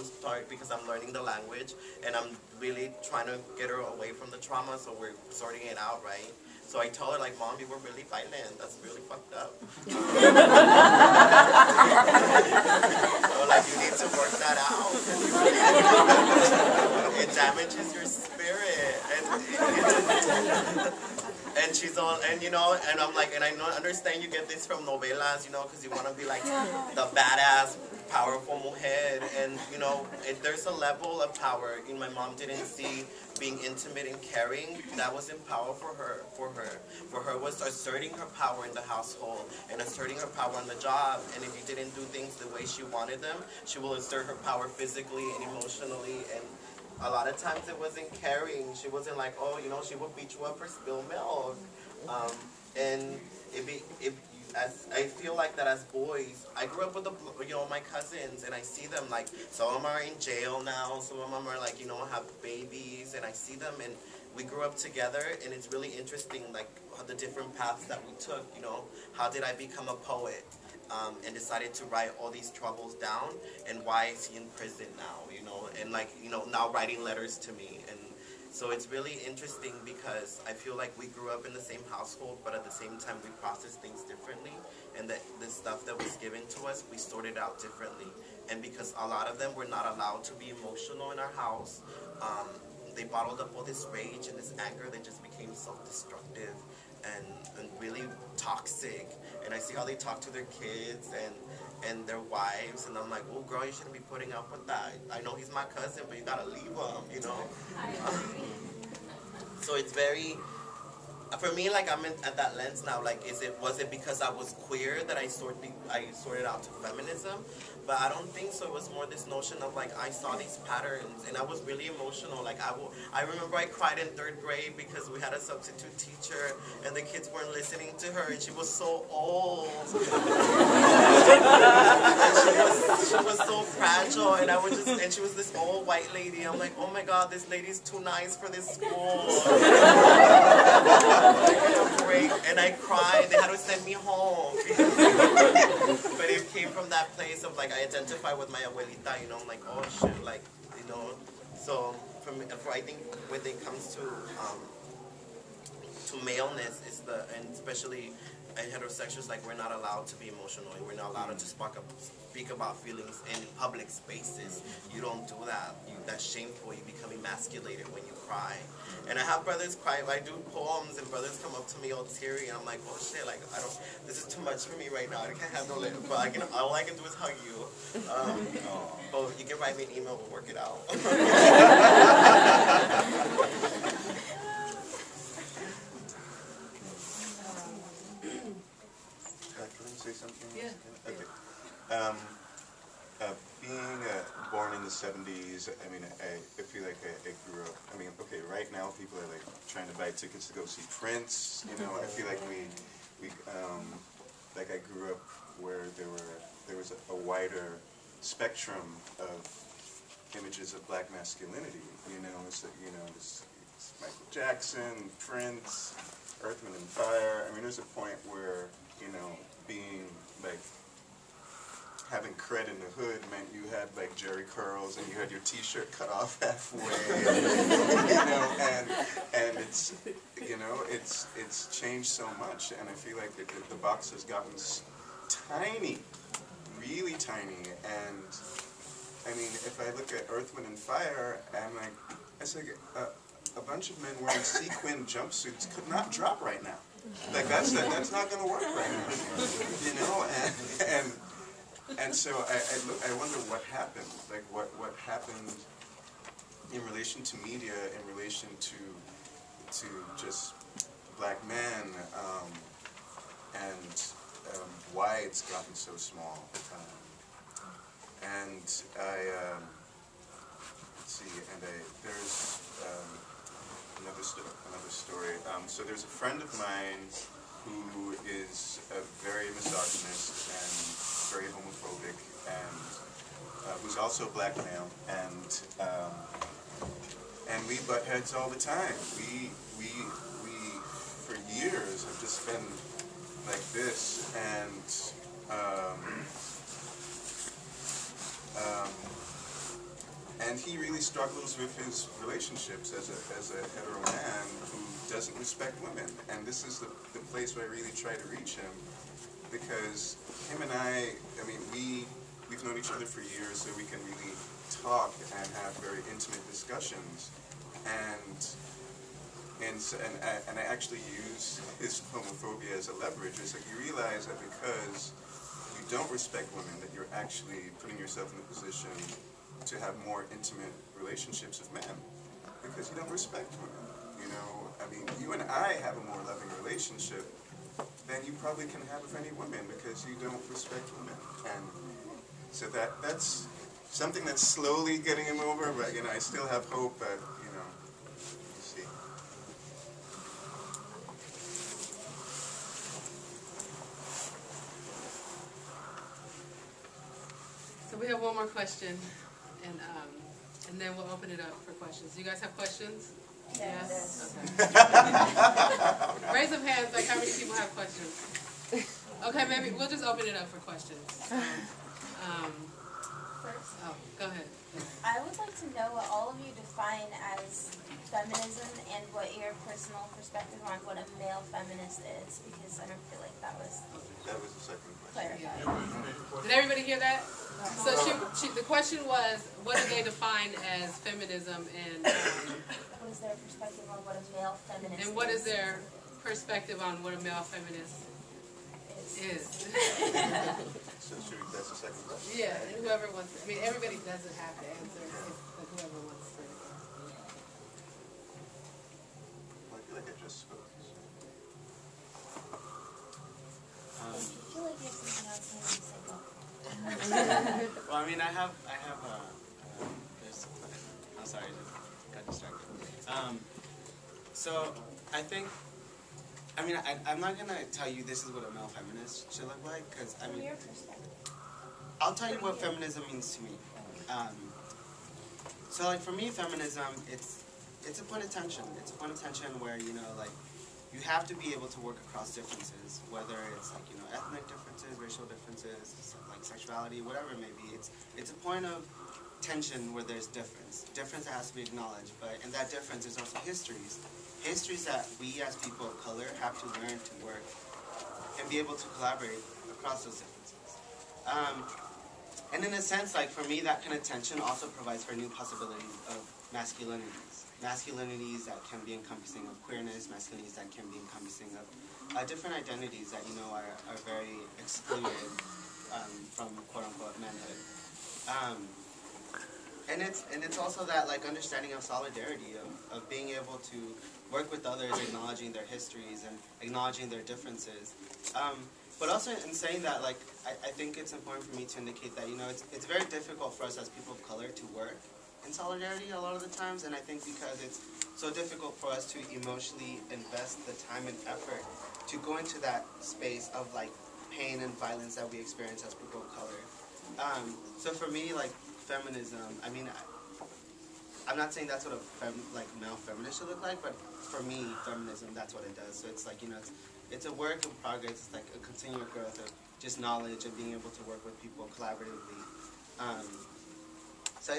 mom's part because I'm learning the language and I'm really trying to get her away from the trauma, so we're sorting it out, right? So I told her, like, Mom, you were really violent. That's really fucked up. So, like, you need to work that out. It damages your spirit. And she's all, and you know, and I'm like, and I understand you get this from novelas, you know, because you want to be like the badass, powerful mujer, and you know, there's a level of power. You know, my mom didn't see being intimate and caring. That wasn't power for her. For her was asserting her power in the household and asserting her power on the job. And if you didn't do things the way she wanted them, she will assert her power physically and emotionally. And a lot of times it wasn't caring. She wasn't like, oh, you know, she would beat you up for spilled milk. And as I feel like that as boys, I grew up with my cousins, and I see them, like, some of them are in jail now, some of them are like, you know, have babies, and I see them, and we grew up together, and it's really interesting, like, the different paths that we took, you know. How did I become a poet? And decided to write all these troubles down, and why is he in prison now, you know, and like, you know, now writing letters to me. And so it's really interesting because I feel like we grew up in the same household, but at the same time we process things differently, and that the stuff that was given to us, we sorted out differently. And because a lot of them were not allowed to be emotional in our house, they bottled up all this rage and this anger that just became self-destructive and really toxic. And I see how they talk to their kids and their wives, and I'm like, oh girl, you shouldn't be putting up with that. I know he's my cousin, but you gotta leave him, you know. So it's very, for me, like, I'm at that lens now. Like, was it because I was queer that I sorted out to feminism? But I don't think so. It was more this notion of, like, I saw these patterns, and I was really emotional. Like, I remember I cried in 3rd grade because we had a substitute teacher, and the kids weren't listening to her, and she was so old. And she was so fragile, and and she was this old white lady. I'm like, oh my God, this lady's too nice for this school. And I cried. They had to send me home. But it came from that place of, like, I identify with my abuelita, you know. I'm like, oh shit, like, you know. So I think when it comes to maleness, and especially heterosexuals, like, we're not allowed to be emotional, and we're not allowed to speak about feelings in public spaces. You don't do that. That's shameful. You become emasculated when you cry. And I have brothers cry. I do poems, and brothers come up to me all teary, and I'm like, oh shit, like, this is too much for me right now. I can't handle it. But all I can do is hug you. Oh, you can write me an email, we'll work it out. Say something? Yeah. Okay. Being born in the 70s, I mean, I feel like I grew up, I mean, okay, right now people are like trying to buy tickets to go see Prince, you know. I feel like like I grew up where there was a wider spectrum of images of black masculinity, you know. It's Michael Jackson, Prince, Earth, Wind and Fire. I mean, there's a point where, you know, being like having cred in the hood meant you had like Jerry curls and you had your t-shirt cut off halfway, you know, and it's, you know, it's changed so much, and I feel like the box has gotten tiny, really tiny. And I mean, if I look at Earth, Wind and Fire, I'm like, it's like a bunch of men wearing sequin jumpsuits could not drop right now. Like, that's not going to work right now, you know. And so I wonder what happened. Like, what happened in relation to media, in relation to just black men, and why it's gotten so small. And let's see. And there's another story. So there's a friend of mine who is very misogynist and very homophobic, and who's also a black male, and we butt heads all the time. We for years have just been like this, and And he really struggles with his relationships as a hetero man who doesn't respect women. And this is the place where I really try to reach him, because him and I mean, we've known each other for years, so we can really talk and have very intimate discussions. And I actually use his homophobia as a leverage. It's like you realize that because you don't respect women, that you're actually putting yourself in a position to have more intimate relationships with men, because you don't respect women. You know, I mean, you and I have a more loving relationship than you probably can have with any women, because you don't respect women. And so that's something that's slowly getting him over, but you know, I still have hope that, you know, we'll see. So we have one more question, and then we'll open it up for questions. Do you guys have questions? Yes. Okay. Raise of hands, like how many people have questions? Okay, maybe we'll just open it up for questions. First, Go ahead. I would like to know what all of you define as feminism and what your personal perspective on what a male feminist is, because I don't feel like that was That was the second question. clarified. Did everybody hear that? So the question was, what do they define as feminism, and What is their perspective on what a male feminist is? what is their perspective on what a male feminist is? So that's the second question? Yeah, and whoever wants to, I mean, everybody doesn't have to answer, but whoever wants to. Well, I feel like I just spoke. I feel like there's something else I need to say. Well, I mean, I have there's, I'm sorry, I just got distracted. So, I think, I mean, I'm not going to tell you this is what a male feminist should look like, because, I From mean, your perspective. I'll tell you what feminism means to me. So, like, for me, feminism, it's a point of tension. It's a point of tension where, you know, like, you have to be able to work across differences, whether it's, like, you know, ethnic differences, racial differences, like sexuality, whatever it may be. It's a point of tension where there's difference. Difference that has to be acknowledged, but in that difference, there's also histories. Histories that we as people of color have to learn to work and be able to collaborate across those differences. And in a sense, like, for me, that kind of tension also provides for new possibilities of masculinities. Masculinities that can be encompassing of queerness, masculinities that can be encompassing of different identities that, you know, are very excluded from quote-unquote manhood. And it's also that, like, understanding of solidarity, of being able to work with others, acknowledging their histories and acknowledging their differences. But also in saying that, like, I think it's important for me to indicate that, you know, it's very difficult for us as people of color to work in solidarity a lot of the times, and I think because it's so difficult for us to emotionally invest the time and effort to go into that space of, like, pain and violence that we experience as people of color. So for me, like, feminism, I mean, I'm not saying that's what a male feminist should look like, but for me, feminism, that's what it does. So it's like, you know, it's a work in progress. It's like a continual growth of just knowledge and being able to work with people collaboratively. So